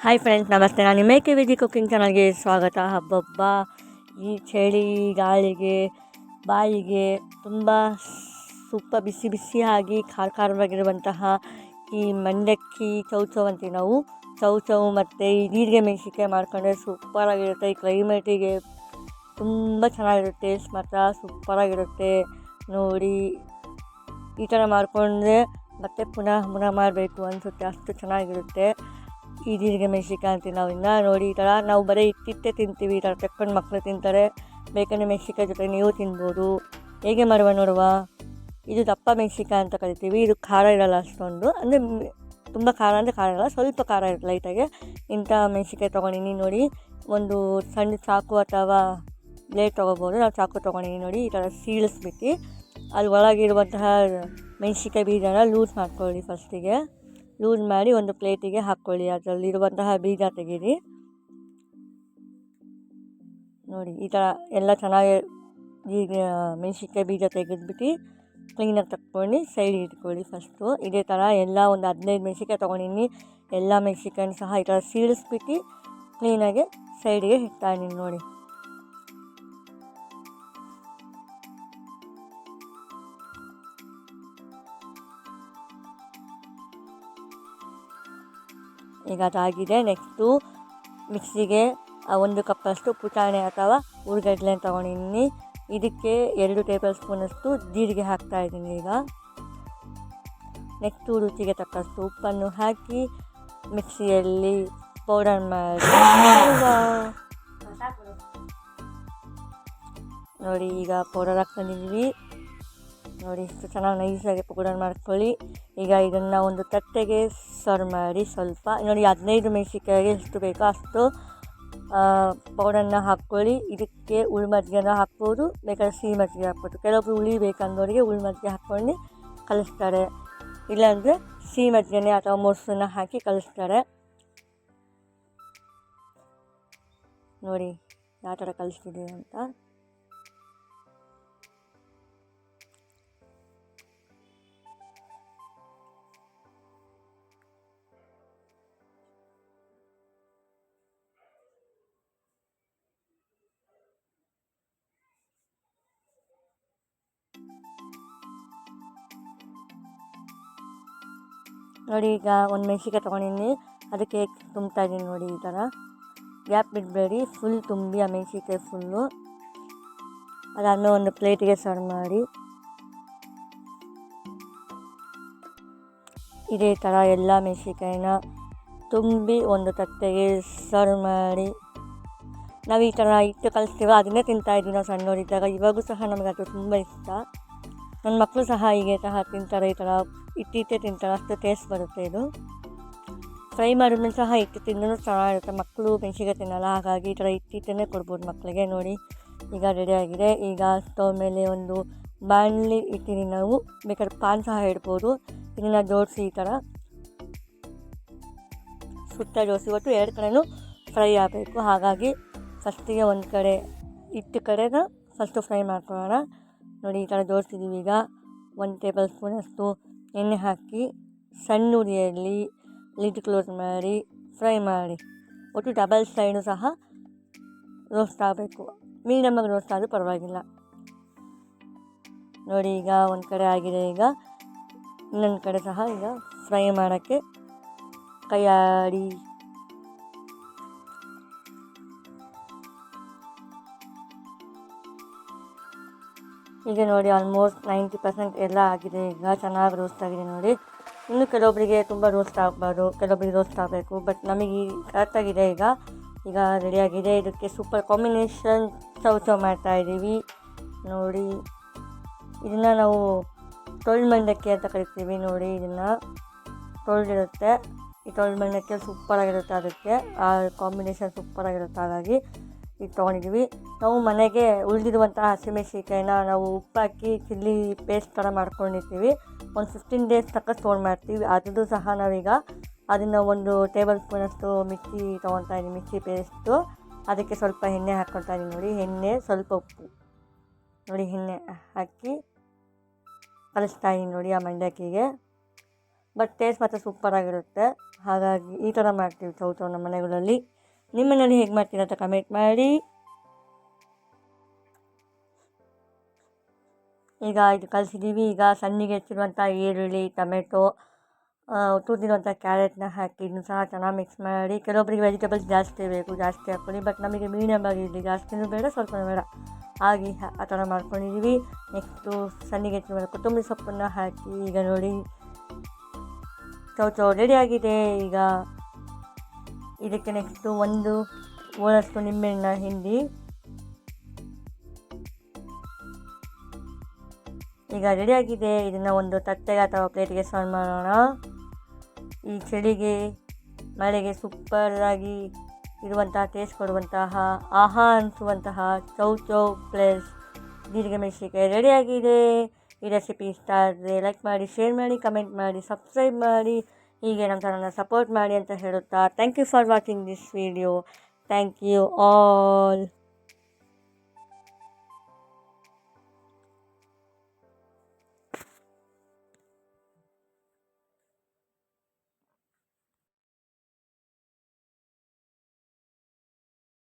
Hi friends, ನಮಸ್ತೆ. ನಾನು ನಿಮ್ಮ ಕೆ ಕುಕ್ಕಿಂಗ್ ಚಾನಲ್ಗೆ ಸ್ವಾಗತ. ಹಬ್ಬಬ್ಬ ಈ ಚಳಿ ಗಾಳಿಗೆ ಬಾಯಿಗೆ ತುಂಬ ಬಿಸಿ ಬಿಸಿಯಾಗಿ ಖಾರವಾಗಿರುವಂತಹ ಈ ಮಂಡಕ್ಕಿ ಚೌಚೌ ಅಂತೀವಿ ನಾವು. ಚೌಚೌ ಮತ್ತು ಈ ಜೀರಿಗೆ ಮೆಣಸಿನ್ಕಾಯಿ ಮಾಡ್ಕೊಂಡ್ರೆ ಸೂಪರಾಗಿರುತ್ತೆ. ಈ ಕ್ಲೈಮೇಟಿಗೆ ತುಂಬ ಚೆನ್ನಾಗಿರುತ್ತೆ. ಟೇಸ್ಟ್ ಮಾತ್ರ ಸೂಪರಾಗಿರುತ್ತೆ ನೋಡಿ. ಈ ಥರ ಮಾಡಿಕೊಂಡ್ರೆ ಮತ್ತೆ ಪುನಃ ಮಾಡಬೇಕು ಅನಿಸುತ್ತೆ, ಅಷ್ಟು ಚೆನ್ನಾಗಿರುತ್ತೆ. ಈ ಜೀರಿಗೆ ಮೆಣಸಿನ್ಕಾಯಿ ಅಂತೀವಿ ನಾವು. ಇನ್ನು ನೋಡಿ, ಈ ಥರ ನಾವು ಬರೀ ಇಟ್ಟಿಟ್ಟೆ ತಿಂತೀವಿ. ಈ ಥರ ತೆಕ್ಕೊಂಡು ಮಕ್ಕಳು ತಿಂತಾರೆ. ಬೇಕಂದರೆ ಮೆಣಸಿನ್ಕಾಯಿ ಜೊತೆ ನೀವು ತಿನ್ಬೋದು. ಹೇಗೆ ಮಾಡುವ ನೋಡುವ. ಇದು ದಪ್ಪ ಮೆಣಸಿನ್ಕಾಯಿ ಅಂತ ಕರಿತೀವಿ. ಇದು ಖಾರ ಇರೋಲ್ಲ ಅಷ್ಟೊಂದು, ಅಂದರೆ ತುಂಬ ಖಾರ ಅಂದರೆ ಖಾರ ಇರೋಲ್ಲ, ಸ್ವಲ್ಪ ಖಾರ ಇರುತ್ತೆ ಲೈಟಾಗೆ. ಇಂಥ ಮೆಣಸಿನ್ಕಾಯಿ ತೊಗೊಂಡಿನಿ ನೋಡಿ. ಒಂದು ಸಣ್ಣ ಚಾಕು ಅಥವಾ ಬ್ಲೇಡ್ ತೊಗೋಬೋದು. ನಾವು ಚಾಕು ತೊಗೊಂಡಿನಿ ನೋಡಿ. ಈ ಥರ ಸೀಳಿಸ್ಬಿಟ್ಟು ಅಲ್ಲಿ ಒಳಗಿರುವಂತಹ ಮೆಣಸಿನ್ಕಾಯಿ ಬೀಜನ ಲೂಸ್ ಮಾಡ್ಕೊಳ್ಳಿ. ಫಸ್ಟಿಗೆ ಲೂಸ್ ಮಾಡಿ ಒಂದು ಪ್ಲೇಟಿಗೆ ಹಾಕ್ಕೊಳ್ಳಿ. ಅದರಲ್ಲಿರುವಂತಹ ಬೀಜ ತೆಗೀರಿ ನೋಡಿ. ಈ ಥರ ಎಲ್ಲ ಚೆನ್ನಾಗಿ ಮೆಣಸಿನ್ಕಾಯಿ ಬೀಜ ತೆಗೆದ್ಬಿಟ್ಟು ಕ್ಲೀನಾಗಿ ತಕ್ಕೊಂಡು ಸೈಡ್ ಇಟ್ಕೊಳ್ಳಿ ಫಸ್ಟು. ಇದೇ ಥರ ಎಲ್ಲ ಒಂದು 15 ಮೆಣಸಿನ್ಕಾಯಿ ತೊಗೊಂಡಿನಿ. ಎಲ್ಲ ಮೆಣಸಿನ್ಕಾಯಿನ ಸಹ ಈ ಥರ ಸೀಳಿಸ್ಬಿಟ್ಟು ಕ್ಲೀನಾಗಿ ಸೈಡಿಗೆ ಇಡ್ತಾಯಿದ್ದೀನಿ ನೋಡಿ. ಈಗ ಅದಾಗಿದೆ. ನೆಕ್ಸ್ಟು ಮಿಕ್ಸಿಗೆ 1 ಕಪ್ಪಷ್ಟು ಪುಟಾಣಿ ಅಥವಾ ಹುರ್ಗಡ್ಲೆ ತೊಗೊಂಡಿದ್ದೀನಿ. ಇದಕ್ಕೆ 2 ಟೇಬಲ್ ಸ್ಪೂನಷ್ಟು ಜೀರಿಗೆ ಹಾಕ್ತಾಯಿದ್ದೀನಿ. ಈಗ ನೆಕ್ಸ್ಟು ರುಚಿಗೆ ತಕ್ಕಷ್ಟು ಉಪ್ಪನ್ನು ಹಾಕಿ ಮಿಕ್ಸಿಯಲ್ಲಿ ಪೌಡರ್ ಮಾಡಿ ನೋಡಿ. ಈಗ ಪೌಡರ್ ಹಾಕ್ಕೊಂಡಿದ್ದೀವಿ ನೋಡಿ. ಇಷ್ಟು ಚೆನ್ನಾಗಿ ನೈಸಾಗಿ ಪೌಡರ್ ಮಾಡ್ಕೊಳ್ಳಿ. ಈಗ ಇದನ್ನು ಒಂದು ತಟ್ಟೆಗೆ ಸರ್ವ್ ಮಾಡಿ. ಸ್ವಲ್ಪ ನೋಡಿ, 15 ಮೆಣಸಿನ್ಕಾಯಿಗೆ ಎಷ್ಟು ಬೇಕೋ ಅಷ್ಟು ಪೌಡರ್ನ ಹಾಕ್ಕೊಳ್ಳಿ. ಇದಕ್ಕೆ ಮಜ್ಜಿಗೆನ ಹಾಕ್ಬೋದು, ಬೇಕಾದ್ರೆ ಸಿಹಿ ಮಜ್ಜಿಗೆ ಹಾಕ್ಬೋದು. ಕೆಲವೊಬ್ರು ಹುಳಿ ಬೇಕಂದವರಿಗೆ ಮಜ್ಜಿಗೆ ಹಾಕ್ಕೊಂಡು ಕಲಿಸ್ತಾರೆ, ಇಲ್ಲಾಂದರೆ ಸಿಹಿ ಮಜ್ಜಿಗೆನೆ ಅಥವಾ ಮೊಸರನ್ನ ಹಾಕಿ ಕಲಿಸ್ತಾರೆ ನೋಡಿ ಯಾವ ಥರ ಕಲಿಸ್ತಿದ್ದೀವಿ ಅಂತ. ನೋಡಿ, ಈಗ ಒಂದು ಮೆಣಸಿನ್ಕಾಯಿ ತೊಗೊಂಡಿದ್ದೀನಿ, ಅದಕ್ಕೆ ತುಂಬ್ತಾ ಇದ್ದೀನಿ ನೋಡಿ. ಈ ಥರ ಗ್ಯಾಪ್ ಬಿಡಬೇಡಿ, ಫುಲ್ ತುಂಬಿ ಆ ಮೆಣಸಿನ್ಕಾಯಿ ಫುಲ್ಲು. ಅದಾದಮೇಲೆ ಒಂದು ಪ್ಲೇಟಿಗೆ ಸರ್ವ್ ಮಾಡಿ. ಇದೇ ಥರ ಎಲ್ಲ ಮೆಣಸಿನ್ಕಾಯಿನ ತುಂಬಿ ಒಂದು ತಟ್ಟೆಗೆ ಸರ್ವ್ ಮಾಡಿ. ನಾವು ಈ ಥರ ಇಟ್ಟು ಕಲಿಸ್ತೀವ, ಅದನ್ನೇ ತಿಂತಾಯಿದ್ವಿ ನಾವು ಸಣ್ಣವರಿದ್ದಾಗ. ಇವಾಗೂ ಸಹ ನಮಗೆ ಅದು ತುಂಬ ಇಷ್ಟ. ನನ್ನ ಮಕ್ಕಳು ಸಹ ಹೀಗೆ ಸಹ ತಿಂತಾರೆ. ಈ ಥರ ಇಟ್ಟಿಟ್ಟೆ ತಿಂತಾರೆ, ಅಷ್ಟು ಟೇಸ್ಟ್ ಬರುತ್ತೆ. ಇದು ಫ್ರೈ ಮಾಡಿದ್ಮೇಲೆ ಸಹ ಇಟ್ಟು ತಿಂದ್ರೂ ಚೆನ್ನಾಗಿರುತ್ತೆ. ಮಕ್ಕಳು ಮೆಣಸಿನ್ಕಾಯಿ ತಿನ್ನಲ್ಲ, ಹಾಗಾಗಿ ಈ ಥರ ಇಟ್ಟಿಟ್ಟೇ ಕೊಡ್ಬೋದು ಮಕ್ಕಳಿಗೆ ನೋಡಿ. ಈಗ ರೆಡಿಯಾಗಿದೆ. ಈಗ ಸ್ಟವ್ ಮೇಲೆ ಒಂದು ಬಾಣಲಿ ಇಟ್ಟಿದ್ದೀನಿ ನಾವು, ಬೇಕಾದ್ರೆ ಪಾನ್ ಸಹ ಇಡ್ಬೋದು. ಇದನ್ನು ಜೋಡಿಸಿ ಈ ಥರ ಸುತ್ತ ಜೋಡಿಸಿ. ಒಟ್ಟು 2 ಕಡೆಯೂ ಫ್ರೈ ಆಗಬೇಕು. ಹಾಗಾಗಿ ಫಸ್ಟಿಗೆ ಒಂದು ಕಡೆ ಕಡೆನ ಫಸ್ಟು ಫ್ರೈ ಮಾಡ್ಕೊಳ್ಳೋಣ ನೋಡಿ. ಈ ಥರ ಜೋಡಿಸಿದ್ದೀವಿ. ಈಗ 1 ಟೇಬಲ್ ಸ್ಪೂನಷ್ಟು ಎಣ್ಣೆ ಹಾಕಿ ಸಣ್ಣ ಉರಿಯಲ್ಲಿ ಲಿಡ್ ಕ್ಲೋಸ್ ಮಾಡಿ ಫ್ರೈ ಮಾಡಿ. ಒಟ್ಟು ಡಬಲ್ ಸೈಡು ಸಹ ರೋಸ್ಟ್ ಆಗಬೇಕು. ಮೀಡಿಯಮ್ಮಾಗಿ ರೋಸ್ಟ್ ಆದರೂ ಪರವಾಗಿಲ್ಲ ನೋಡಿ. ಈಗ ಒಂದು ಕಡೆ ಆಗಿದೆ. ಈಗ ಇನ್ನೊಂದು ಕಡೆ ಸಹ ಈಗ ಫ್ರೈ ಮಾಡೋಕ್ಕೆ ಕೈ ಆಡಿ. ಈಗ ನೋಡಿ, ಆಲ್ಮೋಸ್ಟ್ 90% ಎಲ್ಲ ಆಗಿದೆ. ಈಗ ಚೆನ್ನಾಗಿ ರೋಸ್ಟ್ ಆಗಿದೆ ನೋಡಿ. ಇನ್ನು ಕೆಲವೊಬ್ಬರಿಗೆ ತುಂಬ ರೋಸ್ಟ್ ಆಗಬಾರ್ದು, ಕೆಲವೊಬ್ಬರಿಗೆ ರೋಸ್ಟ್ ಆಗಬೇಕು. ಬಟ್ ನಮಗೆ ಕರೆಕ್ಟಾಗಿದೆ. ಈಗ ರೆಡಿಯಾಗಿದೆ. ಇದಕ್ಕೆ ಸೂಪರ್ ಕಾಂಬಿನೇಷನ್ ಚೌಚೌ ಮಾಡ್ತಾಯಿದ್ದೀವಿ ನೋಡಿ. ಇದನ್ನು ನಾವು ಟೊಳ್ಳು ಮಂಡಕ್ಕಿ ಅಂತ ಕರಿತೀವಿ ನೋಡಿ. ಇದನ್ನು ಟೊಳ್ಳಿರುತ್ತೆ, ಈ ಟೊಳ್ಳು ಮಂಡಕ್ಕಿ ಸೂಪರಾಗಿರುತ್ತೆ. ಅದಕ್ಕೆ ಆ ಕಾಂಬಿನೇಷನ್ ಸೂಪರಾಗಿರುತ್ತೆ. ಹಾಗಾಗಿ ಇದು ತೊಗೊಂಡಿದ್ದೀವಿ. ನಾವು ಮನೆಗೆ ಉಳಿದಿರುವಂತಹ ಹಸಿಮೆಣಸಿನ್ಕಾಯಿನ ನಾವು ಉಪ್ಪಾಕಿ ಚಿಲ್ಲಿ ಪೇಸ್ಟ್ ಥರ ಮಾಡ್ಕೊಂಡಿರ್ತೀವಿ. ಒಂದು 15 ಡೇಸ್ ತನಕ ಸ್ಟೋರ್ ಮಾಡ್ತೀವಿ. ಅದು ಸಹ ನಾವೀಗ ಅದನ್ನು 1 ಟೇಬಲ್ ಸ್ಪೂನಷ್ಟು ಮಿಕ್ಸಿ ತೊಗೊತಾ ಇದ್ದೀನಿ, ಮಿಕ್ಸಿ ಪೇಸ್ಟು. ಅದಕ್ಕೆ ಸ್ವಲ್ಪ ಎಣ್ಣೆ ಹಾಕ್ಕೊತಾ ಇದ್ದೀನಿ ನೋಡಿ. ಎಣ್ಣೆ, ಸ್ವಲ್ಪ ಉಪ್ಪು ನೋಡಿ, ಎಣ್ಣೆ ಹಾಕಿ ಕಲಿಸ್ತಾ ಇದ್ದೀನಿ ನೋಡಿ ಆ ಮಂಡಕ್ಕಿಗೆ. ಬಟ್ ಟೇಸ್ಟ್ ಮಾತ್ರ ಸೂಪರಾಗಿರುತ್ತೆ. ಹಾಗಾಗಿ ಈ ಥರ ಮಾಡ್ತೀವಿ ಚೌಚೌ ನಮ್ಮ ಮನೆಗಳಲ್ಲಿ. ನಿಮ್ಮ ಮನೇಲಿ ಹೇಗೆ ಮಾಡ್ತೀರಾ ಅಂತ ಕಮೆಂಟ್ ಮಾಡಿ. ಈಗ ಇದು ಕಲಿಸಿದ್ದೀವಿ. ಈಗ ಸಣ್ಣಗೆ ಹೆಚ್ಚಿರುವಂಥ ಈರುಳ್ಳಿ, ಟೊಮೆಟೊ, ತುರಿದಿರುವಂಥ ಕ್ಯಾರೆಟ್ನ ಹಾಕಿ ಇದನ್ನು ಸಹ ಚೆನ್ನಾಗಿ ಮಿಕ್ಸ್ ಮಾಡಿ. ಕೆಲವೊಬ್ಬರಿಗೆ ವೆಜಿಟೇಬಲ್ಸ್ ಜಾಸ್ತಿ ಬೇಕು, ಜಾಸ್ತಿ ಹಾಕ್ಕೊಳ್ಳಿ. ಬಟ್ ನಮಗೆ ಮೀಡಿಯಮ್ ಆಗಿ ಇರಲಿ, ಜಾಸ್ತಿನೂ ಬೇಡ ಸ್ವಲ್ಪನೂ ಬೇಡ, ಹಾಗೆ ಆ ಥರ ಮಾಡ್ಕೊಂಡಿದ್ದೀವಿ. ನೆಕ್ಸ್ಟು ಸಣ್ಣಗೆ ಹೆಚ್ಚಿರುವ ಕೊತ್ತಂಬರಿ ಸೊಪ್ಪನ್ನು ಹಾಕಿ ಈಗ ನೋಡಿ ಚೌಚೌ ರೆಡಿಯಾಗಿದೆ. ಈಗ ಇದಕ್ಕೆ ನೆಕ್ಸ್ಟು ಒಂದು ಓಳಷ್ಟು ನಿಂಬೆಹಣ್ಣ ಹಿಂಡಿ ಈಗ ರೆಡಿಯಾಗಿದೆ. ಇದನ್ನು ಒಂದು ತಟ್ಟೆಗೆ ಅಥವಾ ಪ್ಲೇಟಿಗೆ ಸರ್ವ್ ಮಾಡೋಣ. ಈ ಚಳಿಗೆ ಮಳೆಗೆ ಸೂಪರಾಗಿ ಇರುವಂತಹ ಟೇಸ್ಟ್ ಕೊಡುವಂತಹ ಆಹಾ ಅನಿಸುವಂತಹ ಚೌಚೌ ಪ್ಲಸ್ ಜೀರಿಗೆ ಮೆಣಸಿನಕಾಯಿ ರೆಡಿಯಾಗಿದೆ. ಈ ರೆಸಿಪಿ ಇಷ್ಟ ಆದರೆ ಲೈಕ್ ಮಾಡಿ, ಶೇರ್ ಮಾಡಿ, ಕಮೆಂಟ್ ಮಾಡಿ, ಸಬ್ಸ್ಕ್ರೈಬ್ ಮಾಡಿ. ಹೀಗೆ ನಮ್ಮ ಚಾನಲ್ನ ಸಪೋರ್ಟ್ ಮಾಡಿ ಅಂತ ಹೇಳುತ್ತಾ thank you for watching this video. Thank you all.